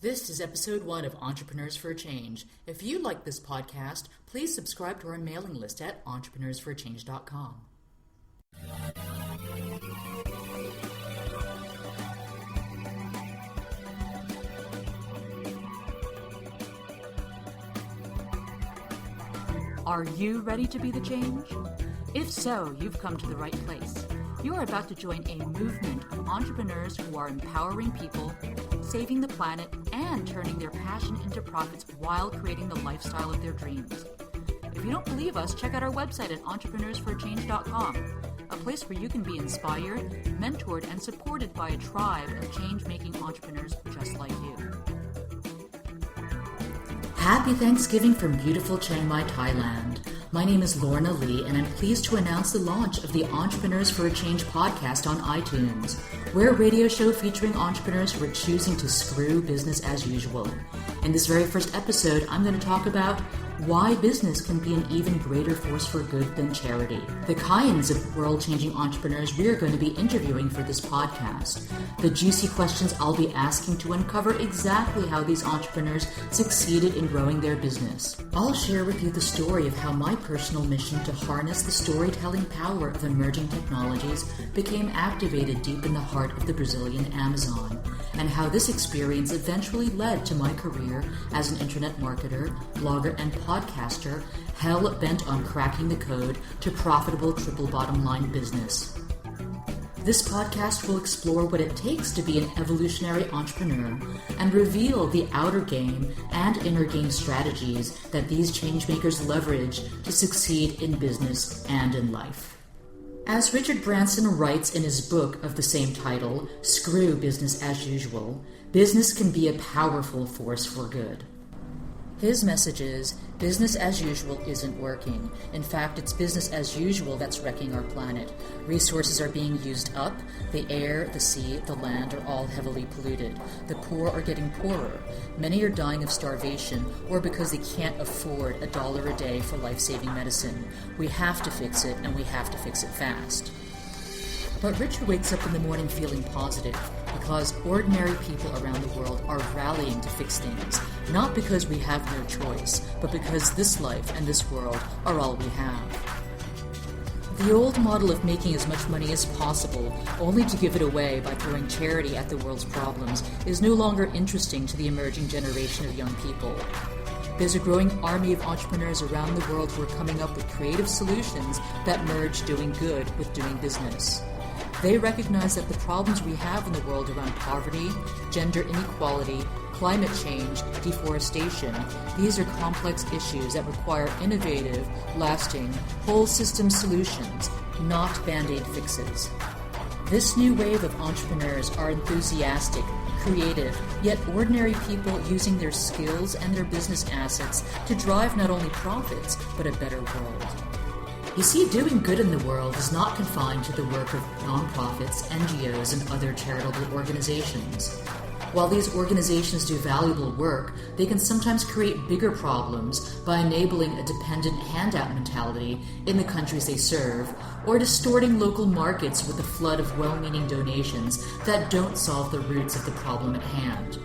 This is episode 1 of Entrepreneurs for a Change. If you like this podcast, please subscribe to our mailing list at entrepreneursforachange.com. Are you ready to be the change? If so, you've come to the right place. You are about to join a movement of entrepreneurs who are empowering people, saving the planet, and turning their passion into profits while creating the lifestyle of their dreams. If you don't believe us, check out our website at entrepreneursforachange.com, a place where you can be inspired, mentored, and supported by a tribe of change-making entrepreneurs just like you. Happy Thanksgiving from beautiful Chiang Mai, Thailand. My name is Lorna Li, and I'm pleased to announce the launch of the Entrepreneurs for a Change podcast on iTunes. We're a radio show featuring entrepreneurs who are choosing to screw business as usual. In this very first episode, I'm going to talk about why business can be an even greater force for good than charity. The kinds of world-changing entrepreneurs we are going to be interviewing for this podcast. The juicy questions I'll be asking to uncover exactly how these entrepreneurs succeeded in growing their business. I'll share with you the story of how my personal mission to harness the storytelling power of emerging technologies became activated deep in the heart of the Brazilian Amazon, and how this experience eventually led to my career as an internet marketer, blogger, and podcaster, hell-bent on cracking the code to profitable triple bottom line business. This podcast will explore what it takes to be an evolutionary entrepreneur and reveal the outer game and inner game strategies that these changemakers leverage to succeed in business and in life. As Richard Branson writes in his book of the same title, Screw Business as Usual, business can be a powerful force for good. His message is, business as usual isn't working. In fact, it's business as usual that's wrecking our planet. Resources are being used up. The air, the sea, the land are all heavily polluted. The poor are getting poorer. Many are dying of starvation or because they can't afford $1 a day for life-saving medicine. We have to fix it, and we have to fix it fast. But Richard wakes up in the morning feeling positive because ordinary people around the world are rallying to fix things, not because we have no choice, but because this life and this world are all we have. The old model of making as much money as possible, only to give it away by throwing charity at the world's problems, is no longer interesting to the emerging generation of young people. There's a growing army of entrepreneurs around the world who are coming up with creative solutions that merge doing good with doing business. They recognize that the problems we have in the world around poverty, gender inequality, climate change, deforestation, these are complex issues that require innovative, lasting, whole system solutions, not band-aid fixes. This new wave of entrepreneurs are enthusiastic, creative, yet ordinary people using their skills and their business assets to drive not only profits, but a better world. You see, doing good in the world is not confined to the work of nonprofits, NGOs, and other charitable organizations. While these organizations do valuable work, they can sometimes create bigger problems by enabling a dependent handout mentality in the countries they serve, or distorting local markets with a flood of well-meaning donations that don't solve the roots of the problem at hand.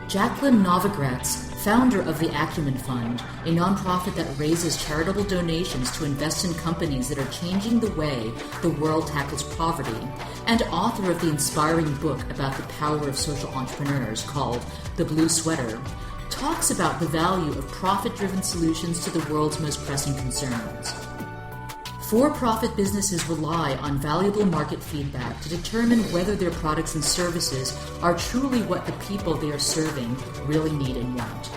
Jacqueline Novogratz, founder of the Acumen Fund, a nonprofit that raises charitable donations to invest in companies that are changing the way the world tackles poverty, and author of the inspiring book about the power of social entrepreneurs called The Blue Sweater, talks about the value of profit-driven solutions to the world's most pressing concerns. For-profit businesses rely on valuable market feedback to determine whether their products and services are truly what the people they are serving really need and want.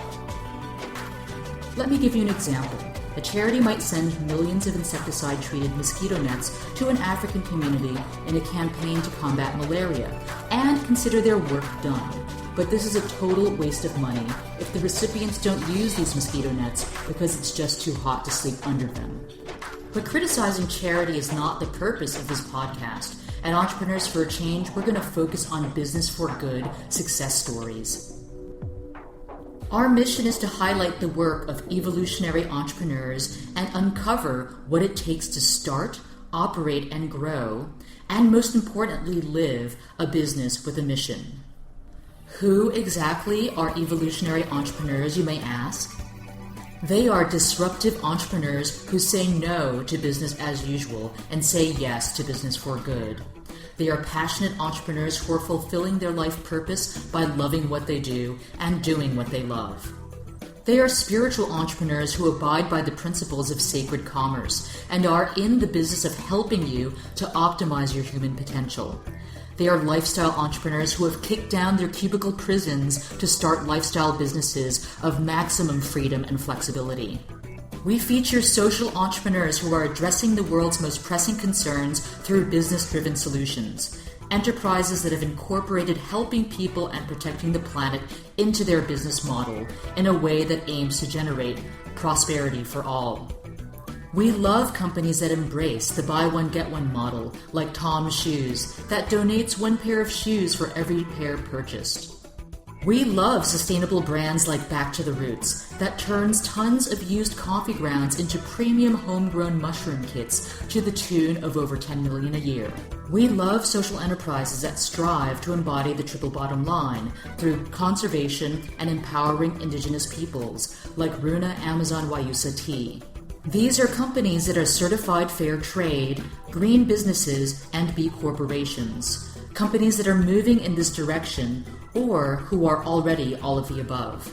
Let me give you an example. A charity might send millions of insecticide-treated mosquito nets to an African community in a campaign to combat malaria and consider their work done. But this is a total waste of money if the recipients don't use these mosquito nets because it's just too hot to sleep under them. But criticizing charity is not the purpose of this podcast. At Entrepreneurs for a Change, we're going to focus on business for good success stories. Our mission is to highlight the work of evolutionary entrepreneurs and uncover what it takes to start, operate, and grow, and most importantly, live a business with a mission. Who exactly are evolutionary entrepreneurs, you may ask? They are disruptive entrepreneurs who say no to business as usual and say yes to business for good. They are passionate entrepreneurs who are fulfilling their life purpose by loving what they do and doing what they love. They are spiritual entrepreneurs who abide by the principles of sacred commerce and are in the business of helping you to optimize your human potential. They are lifestyle entrepreneurs who have kicked down their cubicle prisons to start lifestyle businesses of maximum freedom and flexibility. We feature social entrepreneurs who are addressing the world's most pressing concerns through business-driven solutions, enterprises that have incorporated helping people and protecting the planet into their business model in a way that aims to generate prosperity for all. We love companies that embrace the buy one get one model, like Tom's Shoes, that donates one pair of shoes for every pair purchased. We love sustainable brands like Back to the Roots, that turns tons of used coffee grounds into premium homegrown mushroom kits to the tune of over $10 million a year. We love social enterprises that strive to embody the triple bottom line through conservation and empowering indigenous peoples, like Runa Amazon Wayusa Tea. These are companies that are certified fair trade, green businesses, and B corporations. Companies that are moving in this direction or who are already all of the above.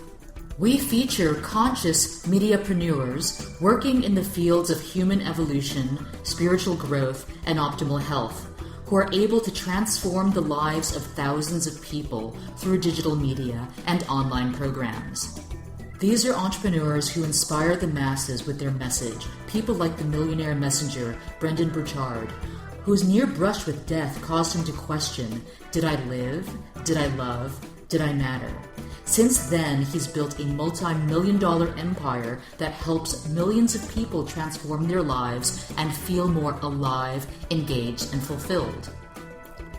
We feature conscious mediapreneurs working in the fields of human evolution, spiritual growth, and optimal health, who are able to transform the lives of thousands of people through digital media and online programs. These are entrepreneurs who inspire the masses with their message, people like the millionaire messenger, Brendan Burchard, whose near brush with death caused him to question, did I live? Did I love? Did I matter? Since then, he's built a multi-million-dollar empire that helps millions of people transform their lives and feel more alive, engaged, and fulfilled.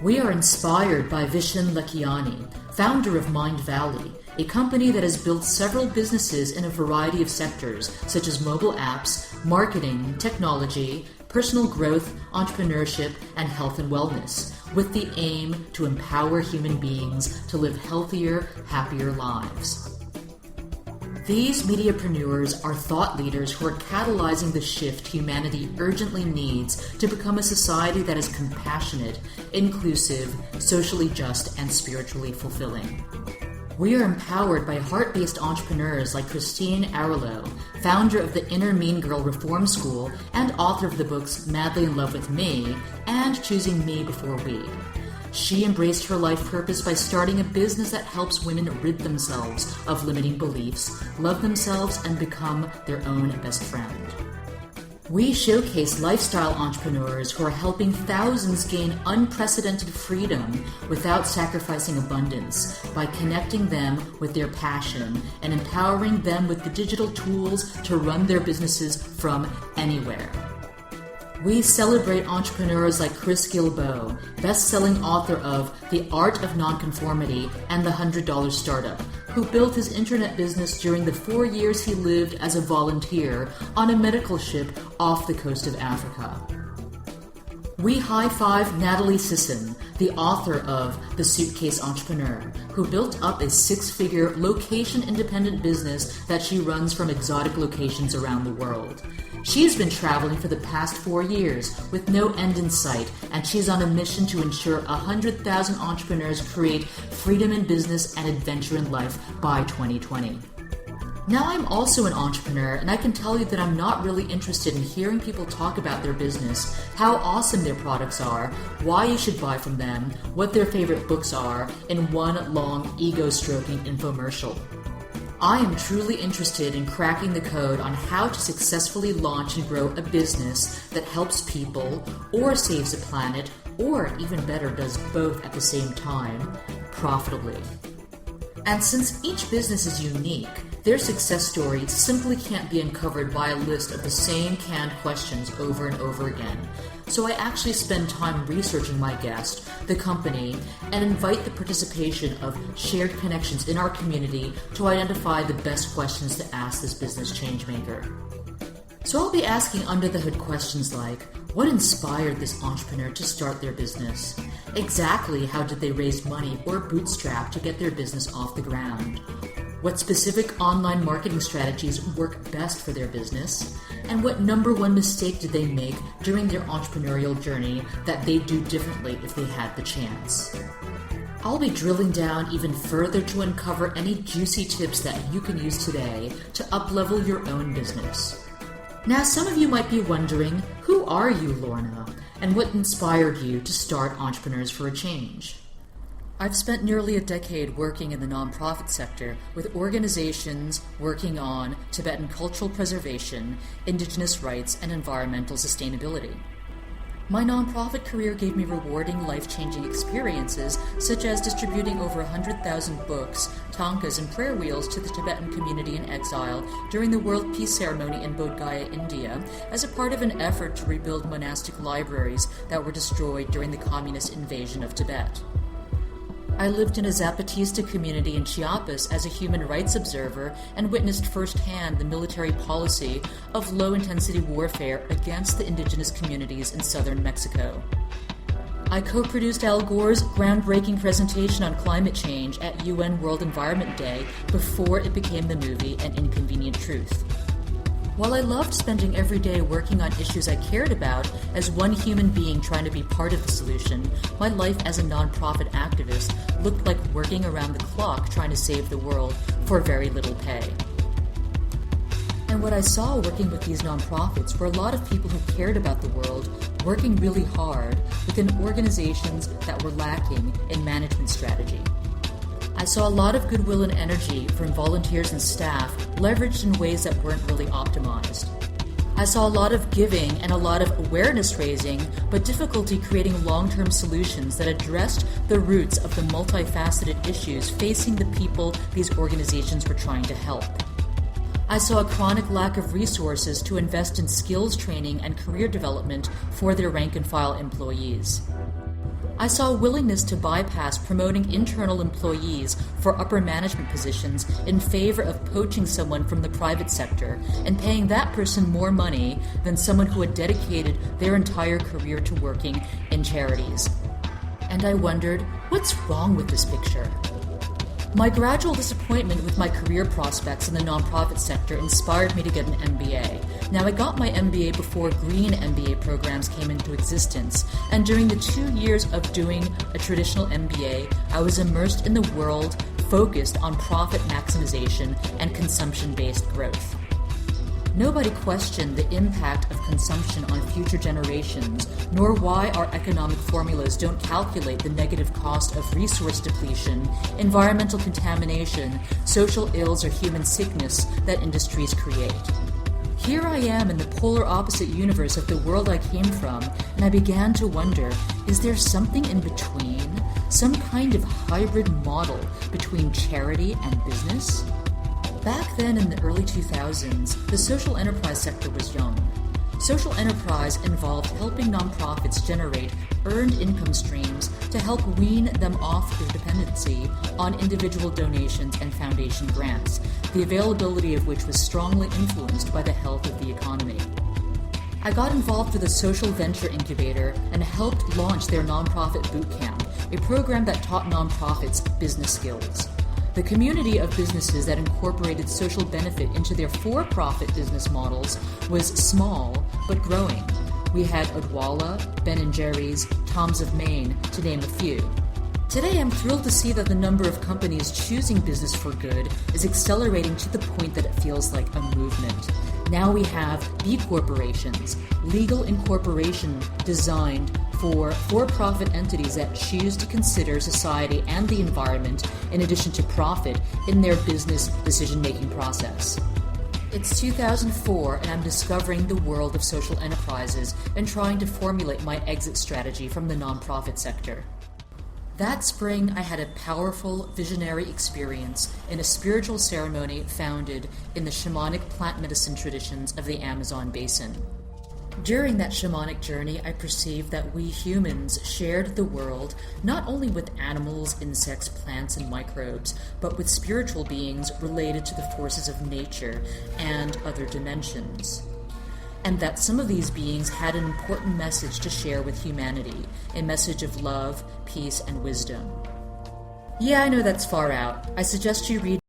We are inspired by Vishen Lakhiani, founder of Mind Valley, a company that has built several businesses in a variety of sectors, such as mobile apps, marketing, technology, personal growth, entrepreneurship, and health and wellness, with the aim to empower human beings to live healthier, happier lives. These mediapreneurs are thought leaders who are catalyzing the shift humanity urgently needs to become a society that is compassionate, inclusive, socially just, and spiritually fulfilling. We are empowered by heart-based entrepreneurs like Christine Arlo, founder of the Inner Mean Girl Reform School and author of the books Madly in Love with Me and Choosing Me Before Weed. She embraced her life purpose by starting a business that helps women rid themselves of limiting beliefs, love themselves, and become their own best friend. We showcase lifestyle entrepreneurs who are helping thousands gain unprecedented freedom without sacrificing abundance by connecting them with their passion and empowering them with the digital tools to run their businesses from anywhere. We celebrate entrepreneurs like Chris Gilbo, best-selling author of The Art of Nonconformity and The $100 Startup, who built his internet business during the 4 years he lived as a volunteer on a medical ship off the coast of Africa. We high-five Natalie Sisson, the author of The Suitcase Entrepreneur, who built up a six-figure, location-independent business that she runs from exotic locations around the world. She's been traveling for the past 4 years with no end in sight, and she's on a mission to ensure 100,000 entrepreneurs create freedom in business and adventure in life by 2020. Now I'm also an entrepreneur, and I can tell you that I'm not really interested in hearing people talk about their business, how awesome their products are, why you should buy from them, what their favorite books are, in one long ego-stroking infomercial. I am truly interested in cracking the code on how to successfully launch and grow a business that helps people, or saves the planet, or even better, does both at the same time, profitably. And since each business is unique, their success story simply can't be uncovered by a list of the same canned questions over and over again. So I actually spend time researching my guest, the company, and invite the participation of shared connections in our community to identify the best questions to ask this business changemaker. So I'll be asking under the hood questions like, what inspired this entrepreneur to start their business? Exactly how did they raise money or bootstrap to get their business off the ground? What specific online marketing strategies work best for their business? And what number one mistake did they make during their entrepreneurial journey that they'd do differently if they had the chance? I'll be drilling down even further to uncover any juicy tips that you can use today to uplevel your own business. Now, some of you might be wondering, who are you, Lorna? And what inspired you to start Entrepreneurs for a Change? I've spent nearly a decade working in the nonprofit sector with organizations working on Tibetan cultural preservation, indigenous rights, and environmental sustainability. My nonprofit career gave me rewarding, life-changing experiences, such as distributing over 100,000 books, tankas, and prayer wheels to the Tibetan community in exile during the World Peace Ceremony in Bodh Gaya, India, as a part of an effort to rebuild monastic libraries that were destroyed during the communist invasion of Tibet. I lived in a Zapatista community in Chiapas as a human rights observer and witnessed firsthand the military policy of low-intensity warfare against the indigenous communities in southern Mexico. I co-produced Al Gore's groundbreaking presentation on climate change at UN World Environment Day before it became the movie An Inconvenient Truth. While I loved spending every day working on issues I cared about as one human being trying to be part of the solution, my life as a nonprofit activist looked like working around the clock trying to save the world for very little pay. And what I saw working with these nonprofits were a lot of people who cared about the world working really hard within organizations that were lacking in management strategy. I saw a lot of goodwill and energy from volunteers and staff leveraged in ways that weren't really optimized. I saw a lot of giving and a lot of awareness raising, but difficulty creating long-term solutions that addressed the roots of the multifaceted issues facing the people these organizations were trying to help. I saw a chronic lack of resources to invest in skills training and career development for their rank-and-file employees. I saw a willingness to bypass promoting internal employees for upper management positions in favor of poaching someone from the private sector and paying that person more money than someone who had dedicated their entire career to working in charities. And I wondered, what's wrong with this picture? My gradual disappointment with my career prospects in the nonprofit sector inspired me to get an MBA. Now, I got my MBA before green MBA programs came into existence, and during the 2 years of doing a traditional MBA, I was immersed in the world focused on profit maximization and consumption-based growth. Nobody questioned the impact of consumption on future generations, nor why our economic formulas don't calculate the negative cost of resource depletion, environmental contamination, social ills, or human sickness that industries create. Here I am in the polar opposite universe of the world I came from, and I began to wonder, is there something in between? Some kind of hybrid model between charity and business? Back then in the early 2000s, the social enterprise sector was young. Social enterprise involved helping nonprofits generate earned income streams to help wean them off their dependency on individual donations and foundation grants, the availability of which was strongly influenced by the health of the economy. I got involved with a social venture incubator and helped launch their nonprofit bootcamp, a program that taught nonprofits business skills. The community of businesses that incorporated social benefit into their for-profit business models was small, but growing. We had Odwalla, Ben & Jerry's, Tom's of Maine, to name a few. Today, I'm thrilled to see that the number of companies choosing business for good is accelerating to the point that it feels like a movement. Now we have B corporations, legal incorporation designed for-profit entities that choose to consider society and the environment in addition to profit in their business decision-making process. It's 2004 and I'm discovering the world of social enterprises and trying to formulate my exit strategy from the nonprofit sector. That spring, I had a powerful, visionary experience in a spiritual ceremony founded in the shamanic plant medicine traditions of the Amazon basin. During that shamanic journey, I perceived that we humans shared the world not only with animals, insects, plants, and microbes, but with spiritual beings related to the forces of nature and other dimensions. and that some of these beings had an important message to share with humanity, a message of love, peace, and wisdom. Yeah, I know that's far out. I suggest you read